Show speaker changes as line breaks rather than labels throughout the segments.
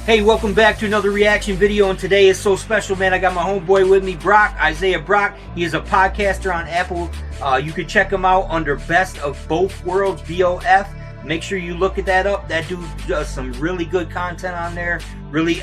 Hey, welcome back to another reaction video, and today is so special, man. I got my homeboy with me, Brock, Isaiah Brock. He is a podcaster on Apple. You can check him out under Best of Both Worlds, BOF. Make sure you look at that up. That dude does some really good content on there. Really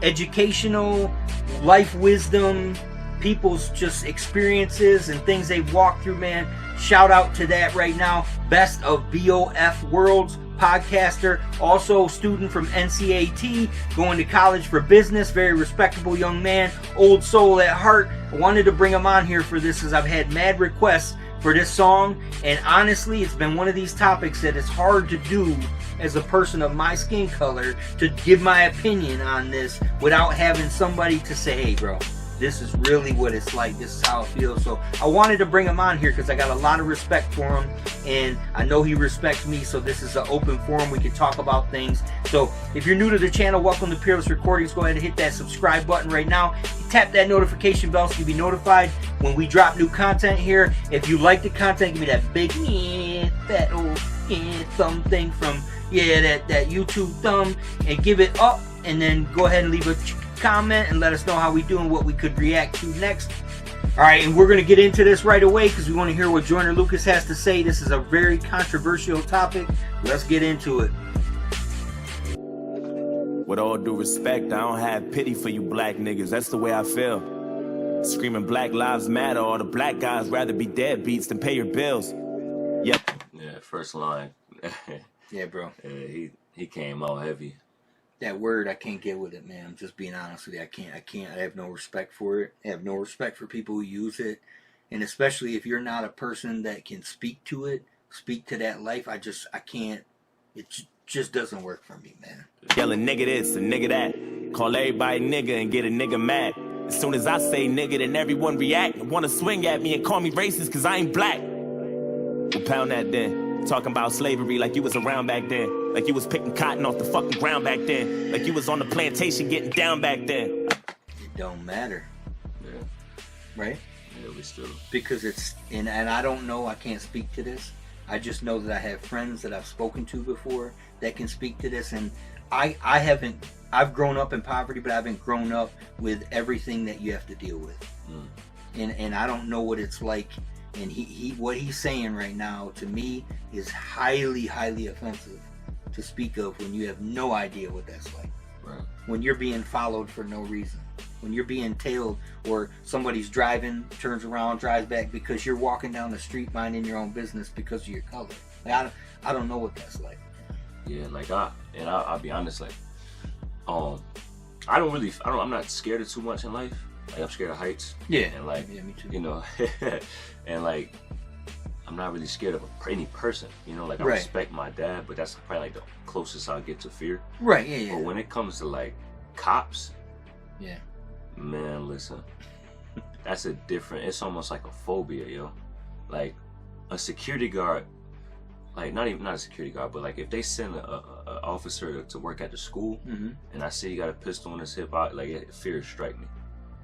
educational, life wisdom, people's just experiences and things they've walked through, man. Shout out to that right now. Best of BOF Worlds podcaster, also student from NCAT, going to college for business, very respectable young man, old soul at heart. I wanted to bring him on here for this as I've had mad requests for this song, and honestly it's been one of these topics that it's hard to do as a person of my skin color, to give my opinion on this without having somebody to say, hey bro, this is really what it's like, this is how it feels. So I wanted to bring him on here because I got a lot of respect for him, and I know he respects me, so this is an open forum. We can talk about things. So if you're new to the channel, welcome to Peerless Recordings. Go ahead and hit that subscribe button right now. Tap that notification bell so you'll be notified when we drop new content here. If you like the content, give me that big fat old thumb thing from that YouTube thumb, and give it up, and then go ahead and leave a comment and let us know how we doing, what we could react to next. All right, and we're going to get into this right away because we want to hear what Joyner Lucas has to say. This is a very controversial topic. Let's get into it.
With all due respect, I don't have pity for you black niggas. That's the way I feel. Screaming Black Lives Matter, all the black guys rather be deadbeats than pay your bills. Yep.
Yeah, first line.
Yeah, bro.
Yeah, he came out heavy.
That word, I can't get with it, man. I'm just being honest with you. I can't. I have no respect for it. I have no respect for people who use it. And especially if you're not a person that can speak to it, speak to that life, I can't. It just doesn't work for me, man.
Yelling nigga this and nigga that. Call everybody nigga and get a nigga mad. As soon as I say nigga, then everyone react and want to swing at me and call me racist because I ain't black. Well, pound that then. Talking about slavery like you was around back then. Like you was picking cotton off the fucking ground back then. Like you was on the plantation getting down back then.
It don't matter.
Yeah.
Right?
Yeah, we still.
Because it's, and I don't know, I can't speak to this. I just know that I have friends that I've spoken to before that can speak to this, and I've grown up in poverty, but I haven't grown up with everything that you have to deal with. And I don't know what it's like. And what he's saying right now to me is highly, highly offensive to speak of when you have no idea what that's like.
Right.
When you're being followed for no reason. When you're being tailed, or somebody's driving, turns around, drives back because you're walking down the street minding your own business because of your color. Like, I don't know what that's like.
Yeah, like I'll be honest, like I'm not scared of too much in life. Like I'm scared of heights.
Yeah.
And like,
yeah, me too.
you know, and like I'm not really scared of any person. You know, like I
Right.
respect my dad, but that's probably like the closest I'll get to fear.
Right. Yeah.
But when it comes to like cops,
Yeah.
man, listen, that's a different. It's almost like a phobia, yo. Like a security guard, like not a security guard, but like if they send a officer to work at the school, and I see he got a pistol in his hip, fear strike me.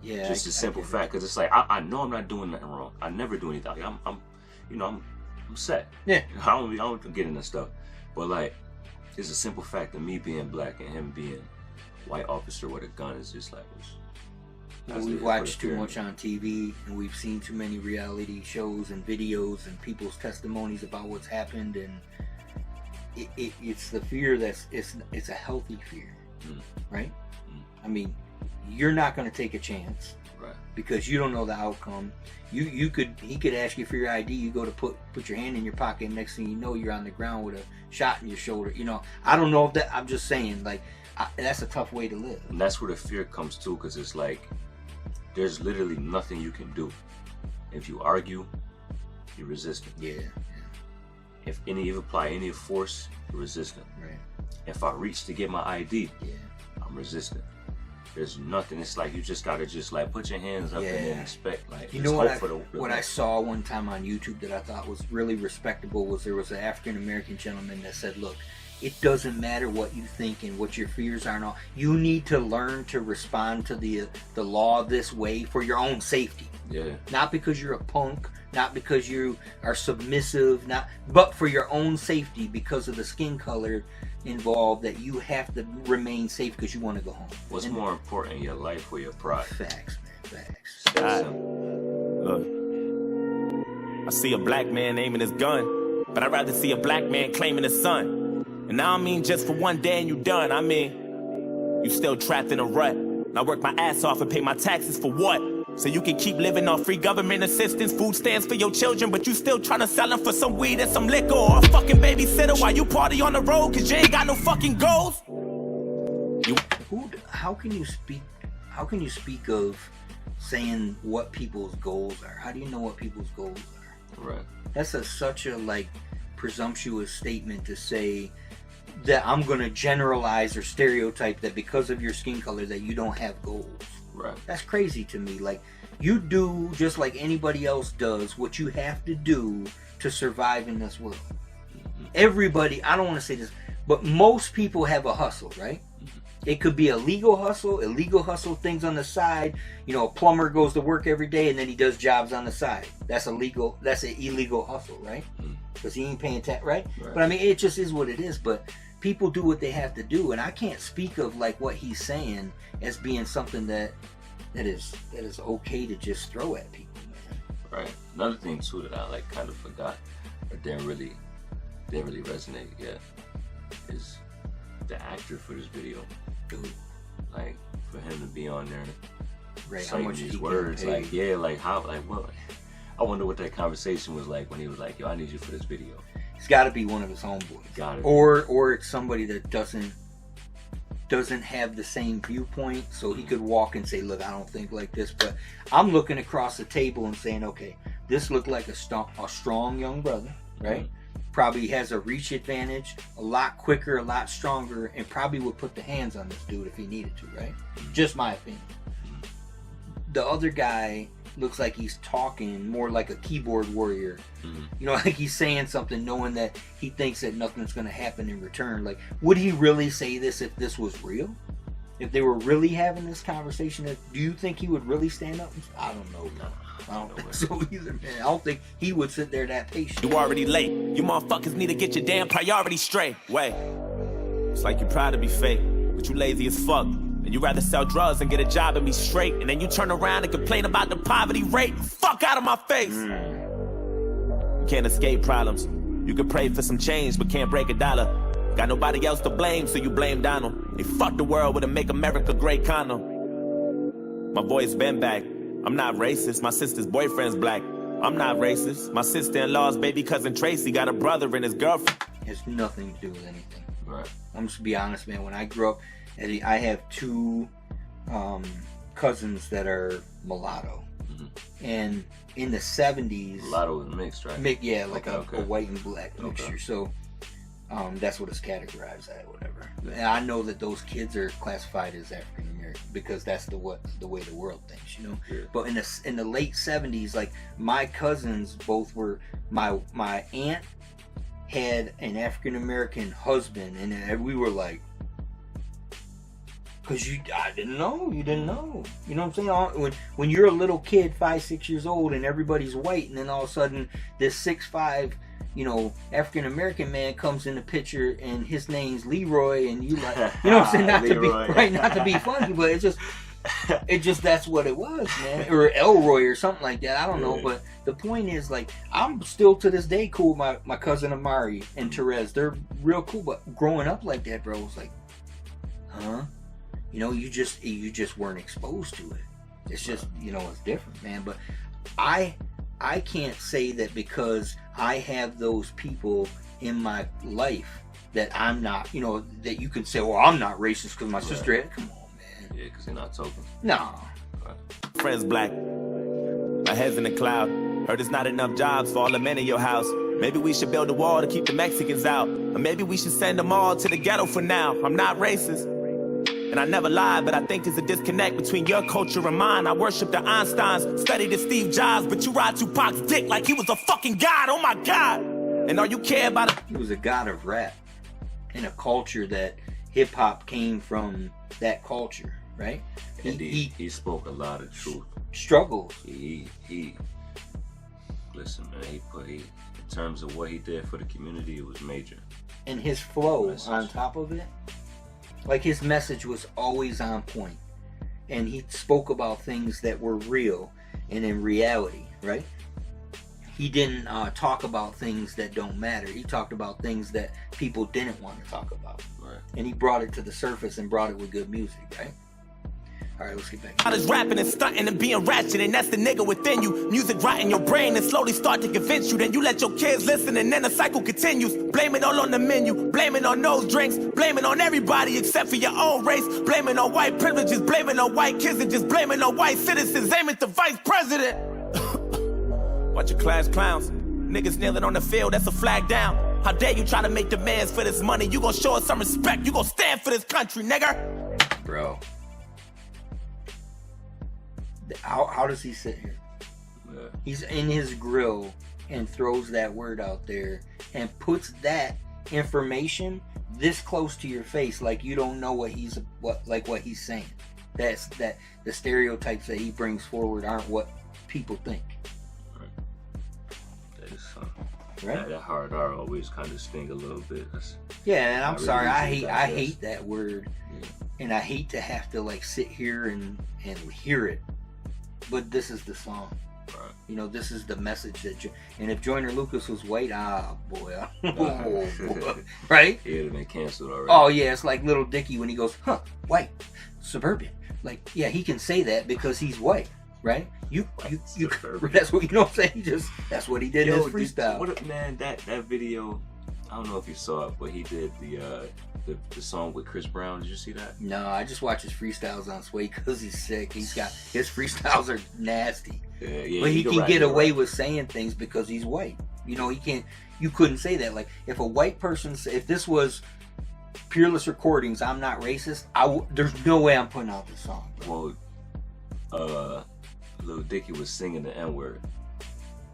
Yeah.
Just a simple fact, because it's like I know I'm not doing nothing wrong. I never do anything. Like, I'm set.
Yeah.
I don't get into stuff, but like it's a simple fact of me being black and him being white officer with a gun is just like.
We watch too much on TV, and we've seen too many reality shows and videos and people's testimonies about what's happened, and it's the fear it's a healthy fear, right? I mean, you're not going to take a chance,
right? Because
you don't know the outcome. He could ask you for your ID. You go to put your hand in your pocket, and next thing you know, you're on the ground with a shot in your shoulder. You know, I don't know if that. I'm just saying, like, that's a tough way to live.
And that's where the fear comes too, because it's like there's literally nothing you can do. If you argue, you're resistant.
Yeah.
If you apply any force, you're resistant.
Right.
If I reach to get my ID,
yeah,
I'm resistant. There's nothing. It's like you just gotta like put your hands up and then expect, like,
you know what I saw one time on YouTube that I thought was really respectable was there was an African American gentleman that said, look, it doesn't matter what you think and what your fears are and all. You need to learn to respond to the law this way for your own safety.
Yeah.
Not because you're a punk, not because you are submissive, but for your own safety, because of the skin color involved, that you have to remain safe because you want to go home.
What's more important, your life or your pride?
Facts, man, facts.
Look, I see a black man aiming his gun, but I'd rather see a black man claiming his son. And I don't mean just for one day and you done. I mean, you still trapped in a rut. And I work my ass off and pay my taxes for what? So you can keep living off free government assistance, food stamps for your children, but you still trying to sell them for some weed and some liquor, or a fucking babysitter while you party on the road cause you ain't got no fucking goals?
How can you speak of saying what people's goals are? How do you know what people's goals are?
Right.
That's such a presumptuous statement to say that I'm going to generalize or stereotype that because of your skin color that you don't have goals.
Right.
That's crazy to me. Like, you do just like anybody else does what you have to do to survive in this world. Mm-hmm. Everybody, I don't want to say this, but most people have a hustle, right? Mm-hmm. It could be a legal hustle, illegal hustle, things on the side. You know, a plumber goes to work every day and then he does jobs on the side. That's an illegal hustle, right? Because he ain't paying tax, right? But I mean, it just is what it is. But people do what they have to do, and I can't speak of like what he's saying as being something that is okay to just throw at people, man.
Right. Another thing too that I kind of forgot or didn't really resonate yet is the actor for this video.
Dude.
Like, for him to be on there,
right?
Saying
how much
these words, what? I wonder what that conversation was like when he was like, "Yo, I need you for this video."
It's got to be one of his homeboys.
Got it.
Or it's somebody that doesn't have the same viewpoint, so he could walk and say, "Look, I don't think like this." But I'm looking across the table and saying, "Okay, this looked like a strong young brother, right? Mm-hmm. Probably has a reach advantage, a lot quicker, a lot stronger, and probably would put the hands on this dude if he needed to, right? Mm-hmm. Just my opinion." Mm-hmm. The other guy looks like he's talking more like a keyboard warrior. Mm-hmm. You know, like he's saying something knowing that he thinks that nothing's going to happen in return. Like, would he really say this if this was real? If they were really having this conversation, do you think he would really stand up? I don't know. I don't think so either, man. I don't think he would sit there that patient.
You already late. You motherfuckers need to get your damn priorities straight. Wait. It's like you're proud to be fake, but you lazy as fuck. And you rather sell drugs and get a job and be straight, and then you turn around and complain about the poverty rate. Fuck out of my face. You can't escape problems. You can pray for some change, but can't break a dollar. Got nobody else to blame, so you blame Donald. They fucked the world with a Make America Great condom. My boy's been back. I'm not racist. My sister's boyfriend's black. I'm not racist. My sister-in-law's baby cousin Tracy got a brother and his girlfriend.
It has nothing to do with anything.
Right.
I'm just be honest, man. When I grew up, I have two cousins that are mulatto, and in the 70s,
mulatto was mixed, right?
A white and black mixture. So that's what it's categorized as, whatever. And I know that those kids are classified as African American because that's the way the world thinks, you know. Yeah. But in the late 70s, like my cousins both were my aunt had an African American husband, and we were like. Because I didn't know. You didn't know. You know what I'm saying? When you're a little kid, 5-6 years old, and everybody's white, and then all of a sudden this 6'5", African American man comes in the picture, and his name's Leroy, and you like, you know what I'm saying? Not to be funny, but it's just that's what it was, man. Or Elroy or something like that. I don't know, but the point is, like, I'm still to this day cool with my cousin Amari and Therese. They're real cool, but growing up like that, bro, was like, huh? You know, you just weren't exposed to it. It's just, it's different, man. But I can't say that because I have those people in my life that I'm not, that you can say, well, I'm not racist because my sister had. Come on, man.
Yeah, because you're not token.
No.
Friends black. My head's in the cloud. Heard there's not enough jobs for all the men in your house. Maybe we should build a wall to keep the Mexicans out. Or maybe we should send them all to the ghetto for now. I'm not racist. And I never lied, but I think there's a disconnect between your culture and mine. I worship the Einsteins, studied the Steve Jobs, but you ride Tupac's dick like he was a fucking god. Oh my God. And all you care about
He was a god of rap. in a culture that hip hop came from that culture, right?
And he spoke a lot of truth.
Struggles.
He listen, man. In terms of what he did for the community, it was major.
And his flow on top of it, like his message was always on point, and he spoke about things that were real and in reality, right? He didn't talk about things that don't matter. He talked about things that people didn't want to talk about.
Right.
And he brought it to the surface and brought it with good music, right? All right, let's get back.
I was rapping and stunting and being ratchet, and that's the nigga within you. Music rot in your brain and slowly start to convince you. Then you let your kids listen, and then the cycle continues. Blame it all on the menu, blame it on those drinks, blame it on everybody except for your own race. Blame it on white privileges, blame it on white kids, and just blame it on white citizens. Aim at the vice president. Bunch of class clowns, niggas kneeling on the field, that's a flag down. How dare you try to make demands for this money? You gon' show us some respect, you gon' stand for this country, nigga.
Bro. How does he sit here?
Yeah.
He's in his grill and throws that word out there and puts that information this close to your face, like you don't know what he's saying. That's the stereotypes that he brings forward aren't what people think.
That is
right.
That hard R always kind of sting a little bit.
Yeah, and I'm sorry, I
really
hate that word, and I hate to have to like sit here and hear it. But this is the song.
Right.
You know, this is the message that and if Joyner Lucas was white, boy. Right?
He would have been canceled already.
Oh yeah, it's like Little Dicky when he goes, white, suburban. Like, yeah, he can say that because he's white, right? You that's what, you know what I'm saying? That's what he did in his freestyle.
Man, that video, I don't know if you saw it, but he did the song with Chris Brown. Did you see that?
No, I just watch his freestyles on Sway because he's sick. His freestyles are nasty.
Yeah,
but he can get away with saying things because he's white. You know, you couldn't say that. Like, if a white person, if this was Peerless Recordings, I'm not racist, there's no way I'm putting out this song.
Well, Lil Dicky was singing the N-word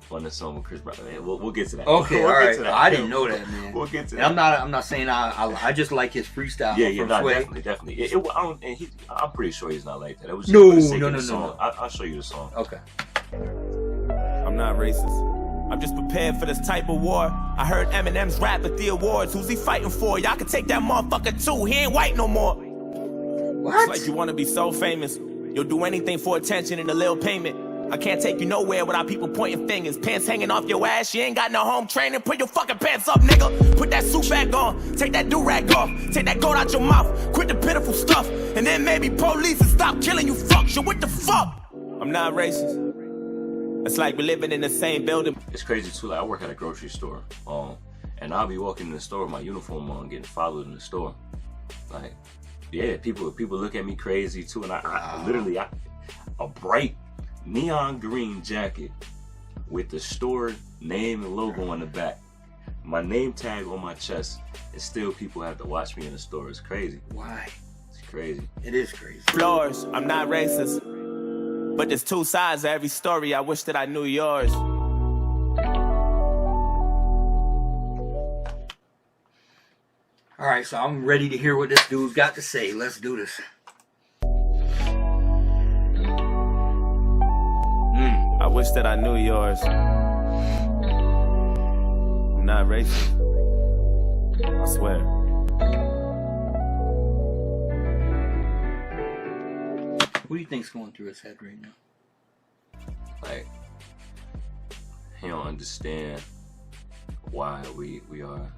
on the song with Chris Brown. Man, we'll get to that.
Okay, all right. I didn't know that, man.
We'll get to that.
And I'm not saying I just like his freestyle.
Yeah, definitely. I'm pretty sure he's not like that. It was
just
no. I'll show you the song.
Okay.
I'm not racist. I'm just prepared for this type of war. I heard Eminem's rap at the awards. Who's he fighting for? Y'all can take that motherfucker too. He ain't white no more.
What?
It's like you want to be so famous. You'll do anything for attention and a little payment. I can't take you nowhere without people pointing fingers. Pants hanging off your ass, you ain't got no home training. Put your fucking pants up, nigga. Put that suit back on. Take that do-rag off. Take that gold out your mouth. Quit the pitiful stuff. And then maybe police and stop killing you fuck. So what the fuck? I'm not racist. It's like we're living in the same building.
It's crazy too, like I work at a grocery store. And I'll be walking in the store with my uniform on, getting followed in the store. Like, yeah, people look at me crazy too. And I literally, a bright neon green jacket with the store name and logo on the back, my name tag on my chest, and still people have to watch me in the store. It's crazy.
Why?
It's crazy.
It is crazy.
Floors, I'm not racist, but there's two sides of every story. I wish that I knew yours.
All right, so I'm ready to hear what this dude's got to say. Let's do this.
I wish that I knew yours. I'm not racist. I swear.
What do you think's going through his head right now?
Like, he don't understand why we are,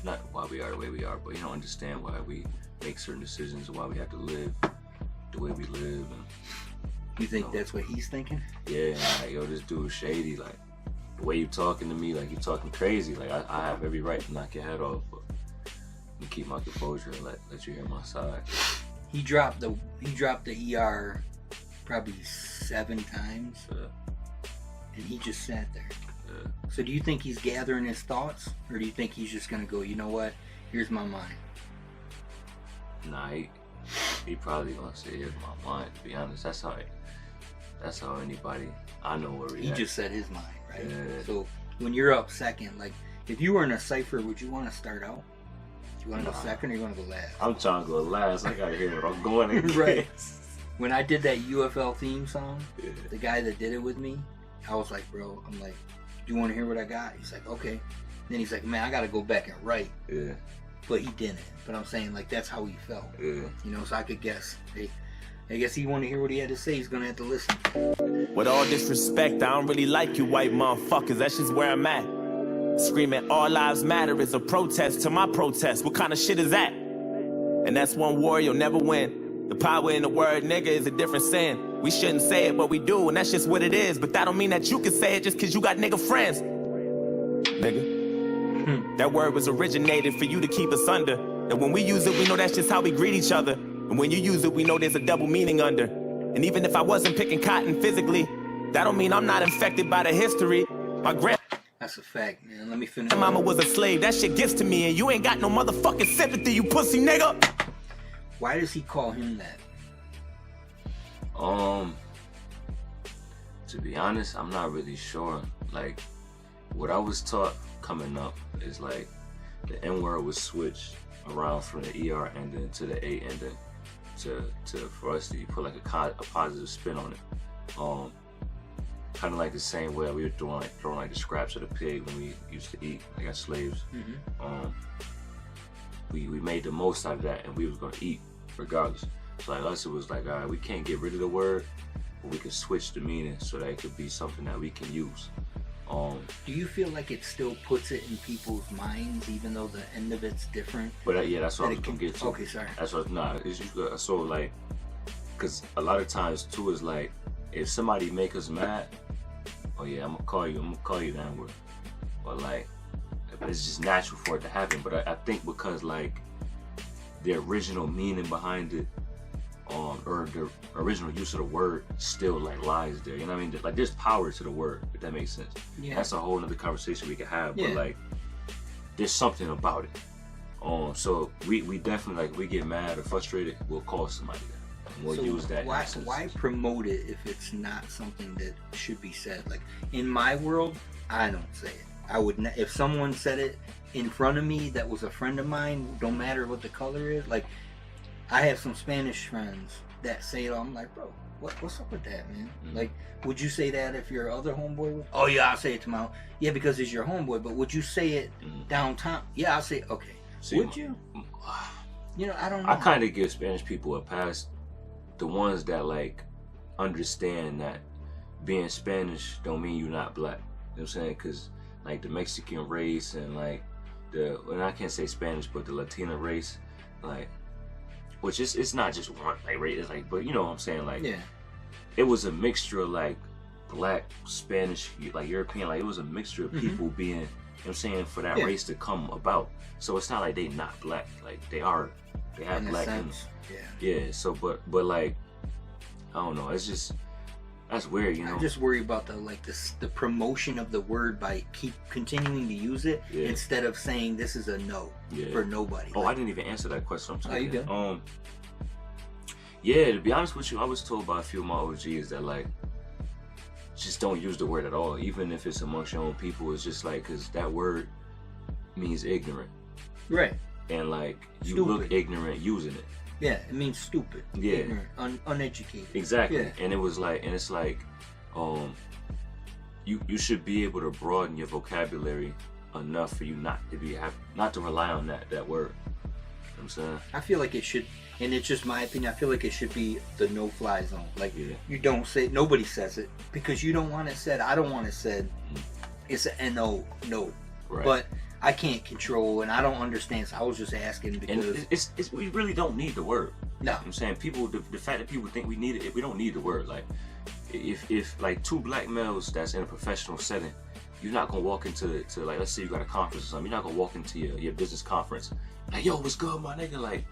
not why we are the way we are, but he don't understand why we make certain decisions, why we have to live the way we live. And,
you think that's what he's thinking?
Yeah, like, yo, this dude's shady. Like, the way you talking to me, like you talking crazy. Like, I have every right to knock your head off, but I'm keep my composure and let you hear my side.
He dropped the ER probably 7 times, and he just sat there. So do you think he's gathering his thoughts, or do you think he's just gonna go, you know what? Here's my mind.
Nah, he probably gonna say here's my mind. To be honest, that's how anybody I know will react.
He just said his mind, right?
Yeah.
So when you're up second, like if you were in a cipher, would you want to start out? You want to go second or you want to go last?
I'm trying to go last. I gotta hear what I'm going against.
Right. When I did that UFL theme song, the guy that did it with me, I was like, bro, I'm like, do you want to hear what I got? He's like, okay. Then he's like, man, I got to go back and write.
Yeah.
But he didn't. But I'm saying, like, that's how he felt.
Yeah.
You know, so I could guess. Hey, I guess he wanted to hear what he had to say. He's going to have to listen.
With all disrespect, I don't really like you white motherfuckers. That's just where I'm at. Screaming all lives matter is a protest to my protest. What kind of shit is that? And that's one war you'll never win. The power in the word nigga is a different sin. We shouldn't say it, but we do, and that's just what it is. But that don't mean that you can say it just cause you got nigga friends. Nigga. That word was originated for you to keep us under. And when we use it, we know that's just how we greet each other. And when you use it, we know there's a double meaning under. And even if I wasn't picking cotton physically, that don't mean I'm not infected by the history. My
That's a fact, man. Let me finish.
My mama was a slave. That shit gets to me, and you ain't got no motherfucking sympathy, you pussy nigga.
Why does he call him that?
To be honest, I'm not really sure. Like, what I was taught coming up is like the N word was switched around from the ER ending to the A ending to for us to put like a positive spin on it. Kind of like the same way we were throwing like the scraps of the pig when we used to eat like as slaves. We made the most out of that, and we was gonna eat regardless. So like us, it was like, all right, we can't get rid of the word, but we can switch the meaning so that it could be something that we can use.
Do you feel like it still puts it in people's minds, even though the end of it's different?
But yeah, that's what I was gonna get to.
Okay, sorry.
That's what. Nah, it's just so like, cause a lot of times too is like, if somebody make us mad, oh yeah, I'm gonna call you the N-word, but like, it's just natural for it to happen. But I think because like the original meaning behind it, or the original use of the word still like lies there. You know what I mean? Like there's power to the word, if that makes sense.
Yeah.
That's a whole nother conversation we could have.
Yeah.
But like, there's something about it. So we definitely like we get mad or frustrated, we'll call somebody that. And we'll use that.
Why promote it if it's not something that should be said? Like in my world, I don't say it. I would if someone said it in front of me that was a friend of mine, don't matter what the color is. Like I have some Spanish friends that say it. I'm like, bro, what's up with that, man? Like, would you say that if your other homeboy? Oh yeah, I'll say it tomorrow. Yeah, because it's your homeboy. But would you say it downtown? Yeah, I'll say okay.
See,
would you? You know, I don't know.
I kind of give Spanish people a pass. The ones that like understand that being Spanish don't mean you're not black. You know what I'm saying? Because like the Mexican race and like and I can't say Spanish, but the Latina race, like, which is it's not just one like race, it's like, but you know what I'm saying? Like,
yeah,
it was a mixture of like black, Spanish, like European, like it was a mixture of people being, you know what I'm saying, for that race to come about. So it's not like they not black, like they have black in them. Yeah. So but like, I don't know, it's just, that's weird, you know.
I just worry about the promotion of the word by continuing to use it instead of saying this is a no for nobody.
Oh, I didn't even answer that question.
Oh, you did?
Yeah, to be honest with you, I was told by a few of my OGs that like, just don't use the word at all, even if it's amongst your own people. It's just like, because that word means ignorant,
right?
And like you
Stupid.
look ignorant using it.
Yeah, it means stupid.
Yeah,
ignorant, uneducated.
Exactly.
Yeah.
And it was like, and it's like, you should be able to broaden your vocabulary enough for you not to rely on that word. You know what I'm saying?
I feel like it should, and it's just my opinion, I feel like it should be the no-fly zone. Like, you don't say, nobody says it, because you don't want it said, I don't want it said, it's an no.
Right.
But I can't control, and I don't understand, so I was just asking because...
And we really don't need the word.
No.
You know what I'm saying? People, the fact that people think we need it, we don't need the word. Like, if like two black males that's in a professional setting, you're not gonna walk into like, let's say you got a conference or something, you're not gonna walk into your business conference like, yo, what's good, my nigga? Like,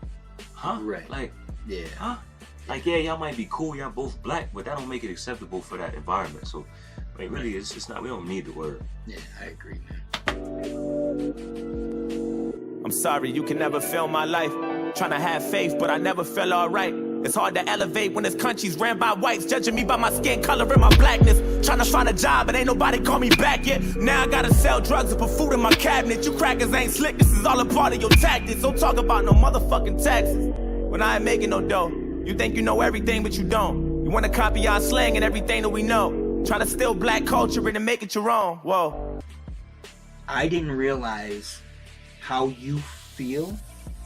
huh?
Right.
Like,
yeah.
Huh? Like, yeah, y'all might be cool, y'all both black, but that don't make it acceptable for that environment. So, I mean, really, it's not, we don't need the word.
Yeah, I agree, man.
I'm sorry, you can never fill my life. Trying to have faith, but I never feel alright. It's hard to elevate when this country's ran by whites, judging me by my skin color and my blackness. Trying to find a job, but ain't nobody call me back yet. Now I gotta sell drugs and put food in my cabinet. You crackers ain't slick, this is all a part of your tactics. Don't talk about no motherfucking taxes when I ain't making no dough. You think you know everything, but you don't. You wanna copy our slang and everything that we know. Try to steal black culture and make it your own. Whoa.
I didn't realize how you feel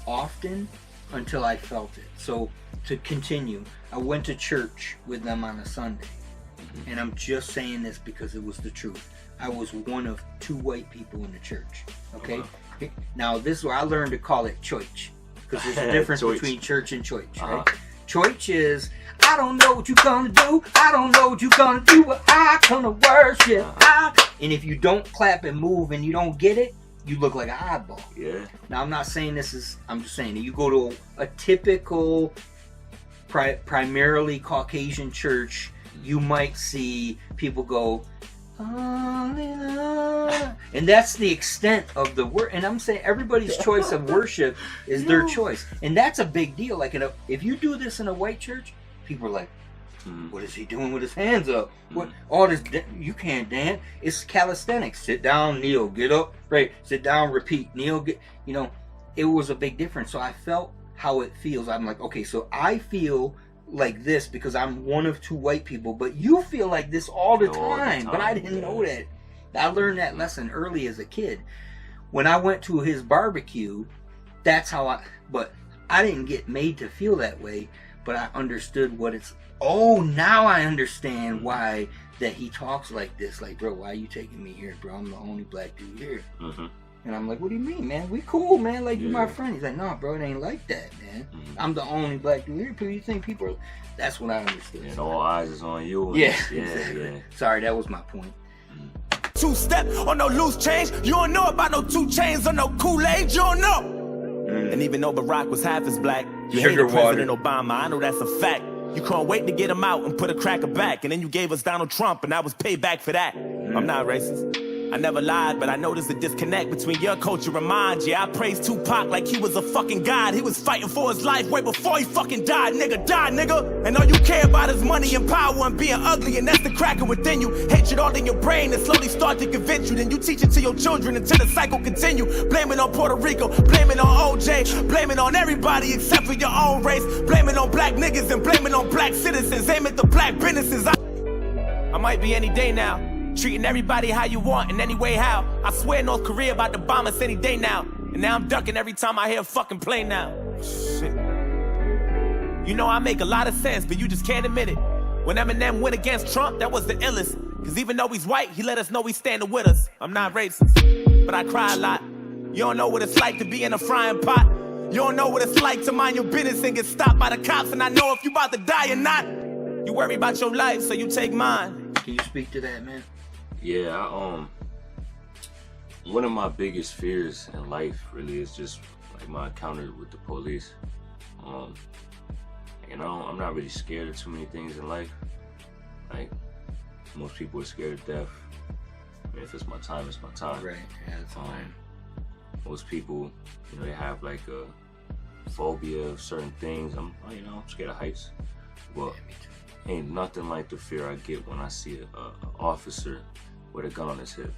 often until I felt it. So to continue, I went to church with them on a Sunday. And I'm just saying this because it was the truth. I was one of 2 white people in the church. Okay? Now this is where I learned to call it church. Because there's a difference between church and church, right? Church is, I don't know what you're gonna do. I don't know what you're gonna do, but I gonna worship. And if you don't clap and move and you don't get it, you look like an oddball.
Yeah.
Now I'm not saying this is, I'm just saying that you go to a typical, primarily Caucasian church, you might see people go, and that's the extent of the word. And I'm saying everybody's choice of worship is their choice, and that's a big deal. Like if you do this in a white church, people are like, what is he doing with his hands up? What all this? You can't dance. It's calisthenics. Sit down, kneel, get up, right? Sit down, repeat, kneel, get. You know, it was a big difference. So I felt how it feels. I'm like, okay, so I feel like this because I'm one of 2 white people, but you feel like this all the time. But I didn't know that. I learned that lesson early as a kid. When I went to his barbecue, that's how but I didn't get made to feel that way, but I understood what it's, now I understand why that he talks like this. Like, bro, why are you taking me here, bro? I'm the only black dude here. And I'm like, what do you mean, man? We cool, man. Like, you my friend. He's like, no, bro, it ain't like that, man. I'm the only black dude here. People, you think people are... That's what I understood.
And all eyes is on you.
Yeah.
Yeah.
Sorry, that was my point.
2-step on no loose change. You don't know about no 2 chains or no Kool-Aid. You don't know. And even though Barack was half as black, you hated President Obama. I know that's a fact. You couldn't wait to get him out and put a cracker back. And then you gave us Donald Trump, and I was payback for that. I'm not racist. I never lied, but I noticed a disconnect between your culture and mine. Yeah, I praised Tupac like he was a fucking god. He was fighting for his life way before he fucking died, nigga. Die, nigga. And all you care about is money and power and being ugly, and that's the cracker within you. Hatred all in your brain and slowly start to convince you. Then you teach it to your children until the cycle continue. Blame it on Puerto Rico, blame it on OJ, blame it on everybody except for your own race. Blame it on black niggas and blame it on black citizens. Aim at the black businesses. I might be any day now. Treating everybody how you want in any way how. I swear North Korea about to bomb us any day now. And now I'm ducking every time I hear a fucking plane now. Shit. You know I make a lot of sense, but you just can't admit it. When Eminem went against Trump, that was the illest. Cause even though he's white, he let us know he's standing with us. I'm not racist, but I cry a lot. You don't know what it's like to be in a frying pot. You don't know what it's like to mind your business and get stopped by the cops. And I know if you about to die or not. You worry about your life, so you take mine.
Can you speak to that, man?
Yeah, one of my biggest fears in life really is just like my encounter with the police. You know, I'm not really scared of too many things in life. Like, most people are scared of death. I mean, if it's my time, it's my time.
Right, yeah, it's fine.
Most people, you know, they have like a phobia of certain things. I'm scared of heights. Well, ain't nothing like the fear I get when I see an officer with a gun on his hip.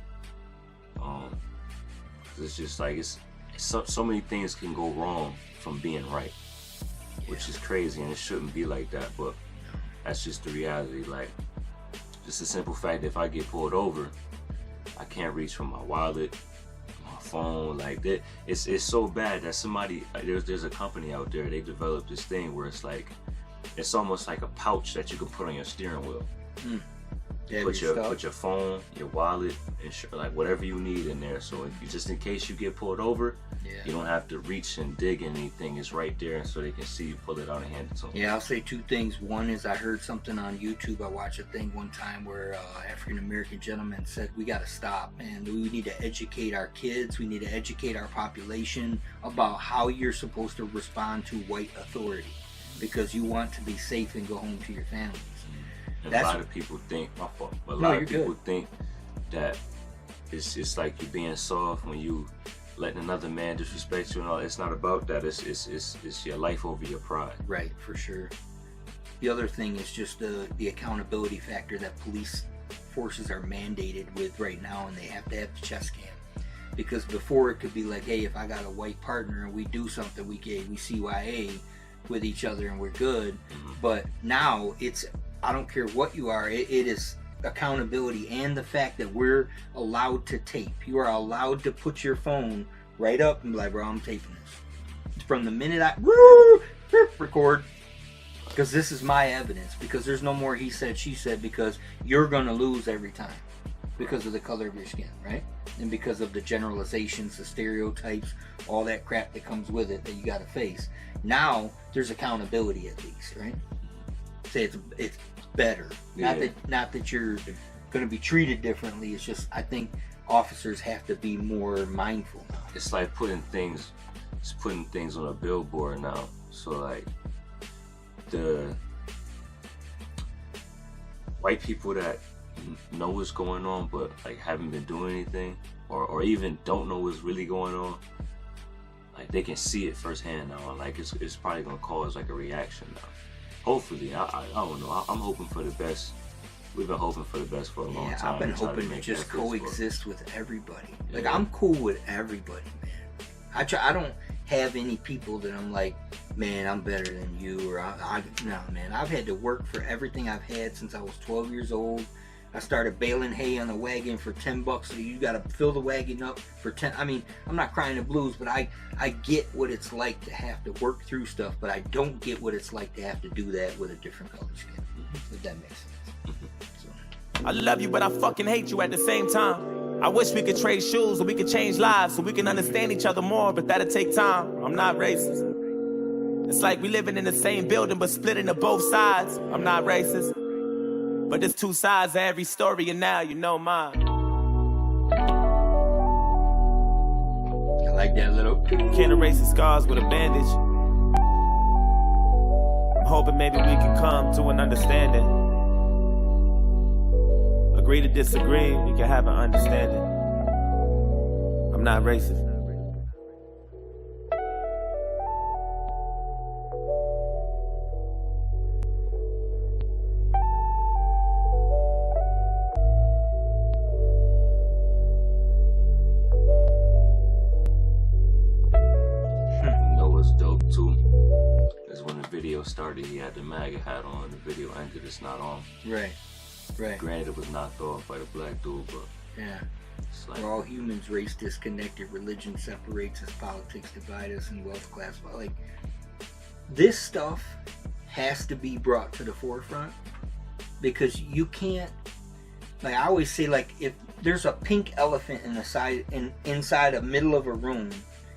It's just like, it's so many things can go wrong from being right, which is crazy, and it shouldn't be like that, but that's just the reality. Like, just a simple fact that if I get pulled over, I can't reach for my wallet, my phone, like that. It's so bad that somebody, there's a company out there, they developed this thing where it's like, it's almost like a pouch that you can put on your steering wheel. Put your phone, your wallet, and like whatever you need in there. So if you, just in case you get pulled over, you don't have to reach and dig anything. It's right there, so they can see you pull it out and hand it to them.
Yeah, I'll say 2 things. One is I heard something on YouTube. I watched a thing one time where African American gentleman said we got to stop, and we need to educate our kids. We need to educate our population about how you're supposed to respond to white authority, because you want to be safe and go home to your families.
And a lot of people think, my fault, but a lot of people think that it's just like you being soft when you letting another man disrespect you and all. It's not about that. It's your life over your pride.
Right, for sure. The other thing is just the accountability factor that police forces are mandated with right now, and they have to have the chest cam. Because before it could be like, hey, if I got a white partner and we do something, we CYA with each other and we're good. But now it's, I don't care what you are, it is accountability, and the fact that we're allowed to tape. You are allowed to put your phone right up and be like, bro, I'm taping this. From the minute I record, because this is my evidence, because there's no more he said, she said, because you're going to lose every time because of the color of your skin, right? And because of the generalizations, the stereotypes, all that crap that comes with it that you got to face. Now there's accountability, at least, right? Say it's better.
Yeah.
Not that you're going to be treated differently. It's just, I think officers have to be more mindful now.
It's like putting things on a billboard now. So like the white people that know what's going on but like haven't been doing anything, or even don't know what's really going on, like they can see it firsthand now. Like it's probably gonna cause like a reaction now. Hopefully, I don't know. I'm hoping for the best. We've been hoping for the best for a long time.
I've been hoping to just coexist with everybody. Like I'm cool with everybody, man. I don't have any people that I'm like, man, I'm better than you, or no, man. I've had to work for everything I've had since I was 12 years old. I started baling hay on the wagon for $10. So you got to fill the wagon up for 10. I mean, I'm not crying the blues, but I get what it's like to have to work through stuff, but I don't get what it's like to have to do that with a different color skin. If that makes sense. So.
I love you, but I fucking hate you at the same time. I wish we could trade shoes, or we could change lives, so we can understand each other more, but that'll take time. I'm not racist. It's like we living in the same building, but split into both sides. I'm not racist. But there's two sides to every story, and now you know mine.
I like that little...
Can't erase the scars with a bandage. I'm hoping maybe we can come to an understanding. Agree to disagree, we can have an understanding. I'm not racist.
Started, he had the MAGA hat on. The video ended, it's not on.
Right.
Granted, it was knocked off by the black dude, but
yeah,
it's like,
we're all humans, race disconnected, religion separates us, politics divide us, and wealth class. Like, this stuff has to be brought to the forefront, because you can't, like I always say, like if there's a pink elephant inside the middle of a room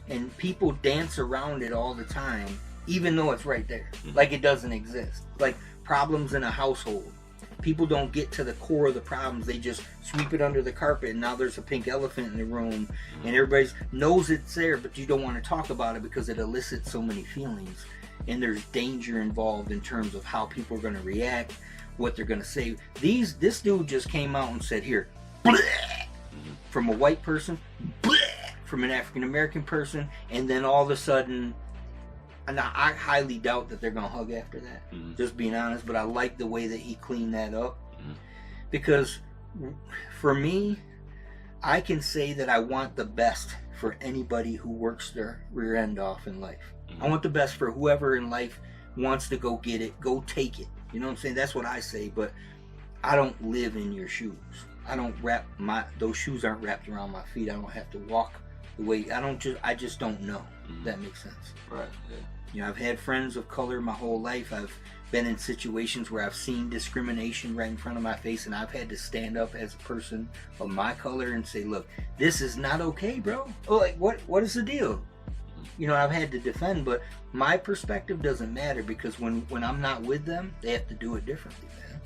and people dance around it all the time, even though it's right there, like it doesn't exist. Like problems in a household, people don't get to the core of the problems. They just sweep it under the carpet, and now there's a pink elephant in the room, and everybody knows it's there, but you don't want to talk about it because it elicits so many feelings, and there's danger involved in terms of how people are going to react, what they're going to say. This dude just came out and said, here, from a white person, from an African American person, and then all of a sudden, and I highly doubt that they're going to hug after that, just being honest, but I like the way that he cleaned that up, because for me, I can say that I want the best for anybody who works their rear end off in life. I want the best for whoever in life wants to go get it, go take it. You know what I'm saying? That's what I say, but I don't live in your shoes. I don't those shoes aren't wrapped around my feet. I don't have to walk the way, I just don't know. That makes sense.
Right, yeah.
You know, I've had friends of color my whole life. I've been in situations where I've seen discrimination right in front of my face, and I've had to stand up as a person of my color and say, look, this is not okay, bro. Oh, like, what is the deal? You know, I've had to defend, but my perspective doesn't matter, because when I'm not with them, they have to do it differently, man.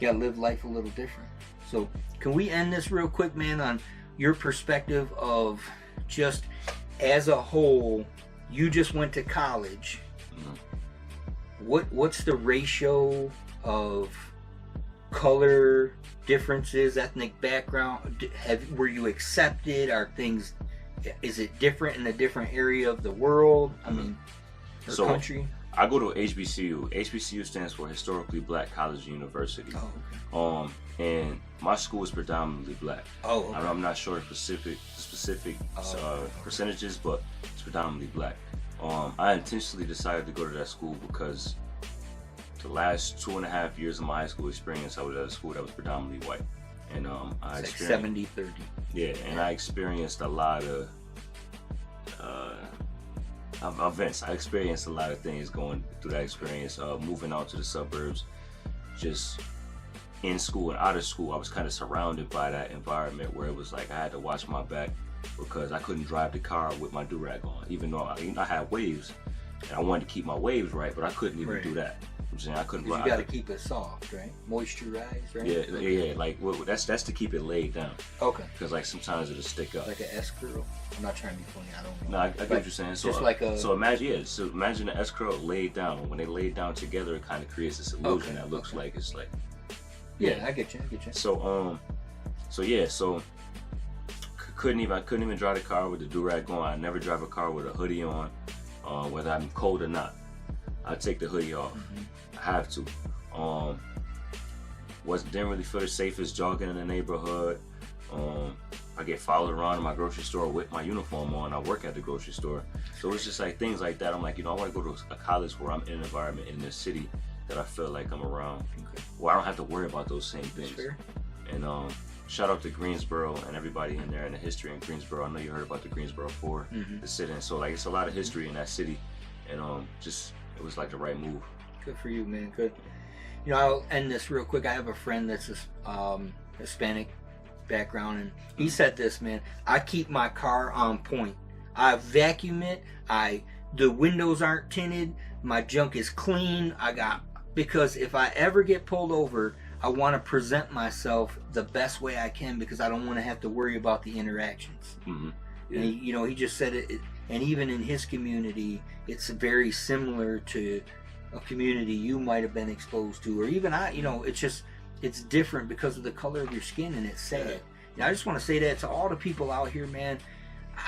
You gotta live life a little different. So, can we end this real quick, man, on your perspective of just as a whole? You just went to college. What's the ratio of color differences, ethnic background? Were you accepted? Is it different in a different area of the world? I mean, country?
I go to HBCU. HBCU stands for Historically Black College and University.
Oh, okay.
And my school is predominantly black.
Oh, okay.
I'm not sure the specific percentages, but it's predominantly black. I intentionally decided to go to that school because the last 2.5 years of my high school experience, I was at a school that was predominantly white. And I
it's
experienced
70-30.
Yeah, and I experienced a lot of events. I experienced a lot of things going through that experience. Moving out to the suburbs, just in school and out of school, I was kind of surrounded by that environment where it was like I had to watch my back because I couldn't drive the car with my do-rag on, even though I had waves and I wanted to keep my waves right, but I couldn't even do that. I'm saying I couldn't.
You got to keep it soft, right? Moisturized, right?
Yeah. Like that's to keep it laid down.
Okay.
Because like sometimes it'll stick up.
Like an S curl. I'm not trying to be funny. I don't know.
No, I get what you're saying. So
just like a.
So imagine the S curl laid down. When they lay down together, it kind of creates this illusion that looks like it's like.
Yeah, I get you.
So couldn't even drive the car with the do-rag on. I never drive a car with a hoodie on, whether I'm cold or not. I take the hoodie off. I have to. Didn't really feel the safest jogging in the neighborhood. I get followed around in my grocery store with my uniform on. I work at the grocery store, so it's just like things like that. I'm like, I want to go to a college where I'm in an environment in this city that I feel like I'm around, where I don't have to worry about those same things.
Sure.
And shout out to Greensboro and everybody in there and the history in Greensboro. I know you heard about the Greensboro 4, the sit-in. So like it's a lot of history in that city, and it was like the right move.
Good for you, man. Good. I'll end this real quick. I have a friend that's Hispanic background, and he said this, man. I keep my car on point. I vacuum it. The windows aren't tinted. My junk is clean. Because if I ever get pulled over, I want to present myself the best way I can because I don't want to have to worry about the interactions.
Mm-hmm. Yeah.
And he just said it, and even in his community, it's very similar to a community you might have been exposed to, or even it's different because of the color of your skin, and it's sad. I just want to say that to all the people out here, man.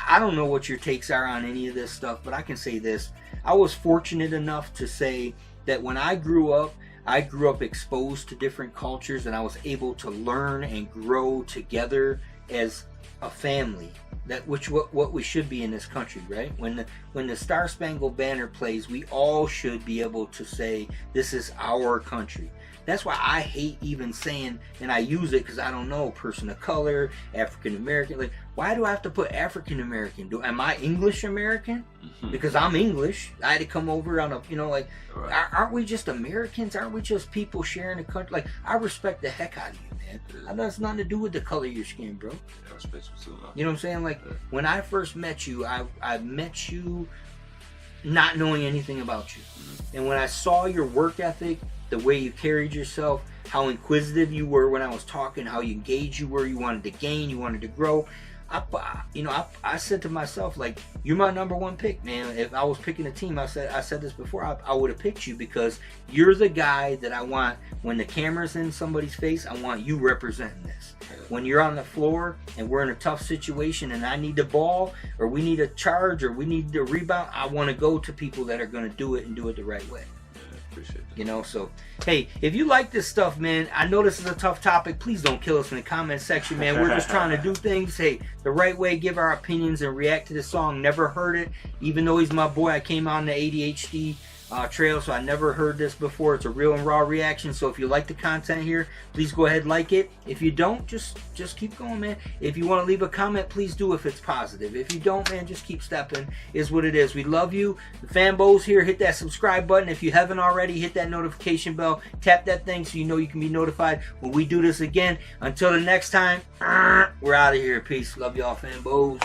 I don't know what your takes are on any of this stuff, but I can say this. I was fortunate enough to say that when I grew up exposed to different cultures, and I was able to learn and grow together as a family. What we should be in this country, right? When the Star Spangled Banner plays, we all should be able to say this is our country. That's why I hate even saying, and I use it because I don't know, person of color, African American. Like, why do I have to put African American? Am I English American? Because I'm English. I had to come over on aren't we just Americans? Aren't we just people sharing a country? Like, I respect the heck out of you, man. That has nothing to do with the color of your skin, bro.
I respect you too, man.
You know what I'm saying? Like, when I first met you, I met you not knowing anything about you. And when I saw your work ethic, the way you carried yourself, how inquisitive you were when I was talking, how engaged you were, you wanted to gain, you wanted to grow. I said to myself, like, you're my number one pick, man. If I was picking a team, I said this before, I would have picked you because you're the guy that I want. When the camera's in somebody's face, I want you representing this. When you're on the floor and we're in a tough situation and I need the ball, or we need a charge, or we need the rebound, I want to go to people that are going to do it and do it the right way.
Appreciate that.
So hey, if you like this stuff, man, I know this is a tough topic. Please don't kill us in the comment section, man. We're just trying to do things, hey, the right way, give our opinions and react to this song. Never heard it, even though he's my boy. I came on the ADHD trail, so I never heard this before. It's a real and raw reaction. So if you like the content here, please go ahead and like it. If you don't, just keep going, man. If you want to leave a comment, please do if it's positive. If you don't, man, just keep stepping. Is what it is. We love you. The fanboys here, hit that subscribe button. If you haven't already, hit that notification bell. Tap that thing so you know you can be notified when we do this again. Until the next time, we're out of here. Peace. Love y'all, fanboys.